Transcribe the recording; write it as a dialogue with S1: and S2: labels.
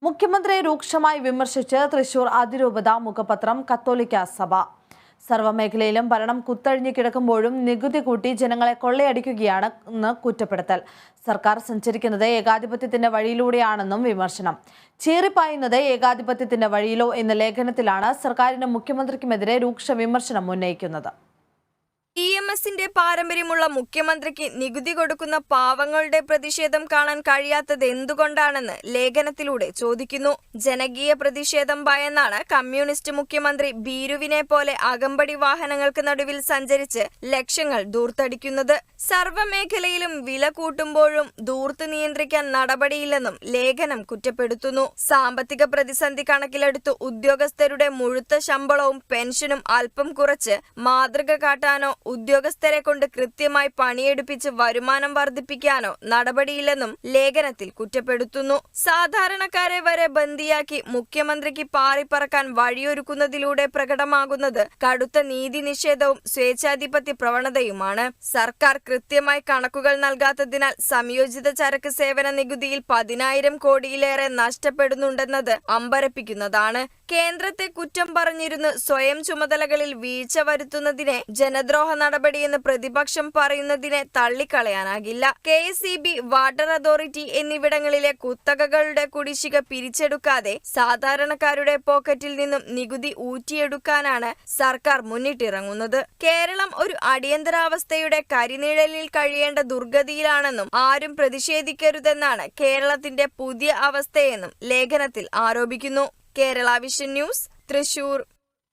S1: മുഖ്യമന്ത്രിയെ രൂക്ഷമായി വിമർശിച്ച് തൃശൂർ അതിരൂപത മുഖപത്രം കത്തോലിക്ക സഭ. സർവ്വമേഖലയിലും ഭരണം കുത്തഴിഞ്ഞു കിടക്കുമ്പോഴും നികുതി കൂട്ടി ജനങ്ങളെ കൊള്ളയടിക്കുകയാണെന്ന് കുറ്റപ്പെടുത്തൽ. സർക്കാർ സഞ്ചരിക്കുന്നത് ഏകാധിപത്യത്തിന്റെ വഴിയിലൂടെയാണെന്നും വിമർശനം. ചീറിപ്പായുന്നത് ഏകാധിപത്യത്തിന്റെ വഴിയിലോ എന്ന ലേഖനത്തിലാണ് സർക്കാരിനും മുഖ്യമന്ത്രിക്കുമെതിരെ രൂക്ഷ വിമർശനം ഉന്നയിക്കുന്നത്.
S2: EMSന്റെ പാരമ്പര്യമുള്ള മുഖ്യമന്ത്രിക്ക് നികുതി കൊടുക്കുന്ന പാവങ്ങളുടെ പ്രതിഷേധം കാണാൻ കഴിയാത്തത് എന്തുകൊണ്ടാണെന്ന് ലേഖനത്തിലൂടെ ചോദിക്കുന്നു. ജനകീയ പ്രതിഷേധം ഭയന്നാണ് കമ്മ്യൂണിസ്റ്റ് മുഖ്യമന്ത്രി ഭീരുവിനെ പോലെ അകമ്പടി വാഹനങ്ങൾക്ക് നടുവിൽ സഞ്ചരിച്ച് ലക്ഷങ്ങൾ ദൂർത്തടിക്കുന്നത്. സർവ്വമേഖലയിലും വില കൂട്ടുമ്പോഴും ദൂർത്ത് നിയന്ത്രിക്കാൻ നടപടിയില്ലെന്നും ലേഖനം കുറ്റപ്പെടുത്തുന്നു. സാമ്പത്തിക പ്രതിസന്ധി കണക്കിലെടുത്ത് ഉദ്യോഗസ്ഥരുടെ മുഴുത്ത ശമ്പളവും പെൻഷനും അല്പം കുറച്ച് മാതൃക കാട്ടാനോ ഉദ്യോഗസ്ഥരെ കൊണ്ട് കൃത്യമായി പണിയെടുപ്പിച്ച് വരുമാനം വർദ്ധിപ്പിക്കാനോ നടപടിയില്ലെന്നും ലേഖനത്തിൽ കുറ്റപ്പെടുത്തുന്നു. സാധാരണക്കാരെ വരെ ബന്ദിയാക്കി മുഖ്യമന്ത്രിക്ക് പാറിപ്പറക്കാൻ വഴിയൊരുക്കുന്നതിലൂടെ പ്രകടമാകുന്നത് കടുത്ത നീതി നിഷേധവും സ്വേച്ഛാധിപത്യ പ്രവണതയുമാണ്. സർക്കാർ കൃത്യമായി കണക്കുകൾ നൽകാത്തതിനാൽ സംയോജിത ചരക്ക് സേവന നികുതിയിൽ 10,000 കോടിയിലേറെ നഷ്ടപ്പെടുന്നുണ്ടെന്നത് അമ്പരപ്പിക്കുന്നതാണ്. കേന്ദ്രത്തെ കുറ്റം പറഞ്ഞിരുന്ന് സ്വയം ചുമതലകളിൽ വീഴ്ച വരുത്തുന്നതിനെ ജനദ്രോഹ നടപടിയെന്ന് പ്രതിപക്ഷം പറയുന്നതിനെ തള്ളിക്കളയാനാകില്ല. KSEB, വാട്ടർ അതോറിറ്റി എന്നിവിടങ്ങളിലെ കുത്തകകളുടെ കുടിശ്ശിക പിരിച്ചെടുക്കാതെ സാധാരണക്കാരുടെ പോക്കറ്റിൽ നിന്നും നികുതി ഊറ്റിയെടുക്കാനാണ് സർക്കാർ മുന്നിട്ടിറങ്ങുന്നത്. കേരളം ഒരു അടിയന്തരാവസ്ഥയുടെ കരിനിഴലിൽ കഴിയേണ്ട ദുർഗതിയിലാണെന്നും ആരും പ്രതിഷേധിക്കരുതെന്നാണ് കേരളത്തിന്റെ പുതിയ അവസ്ഥയെന്നും ലേഖനത്തിൽ ആരോപിക്കുന്നു. Kerala vision news, Thrissur.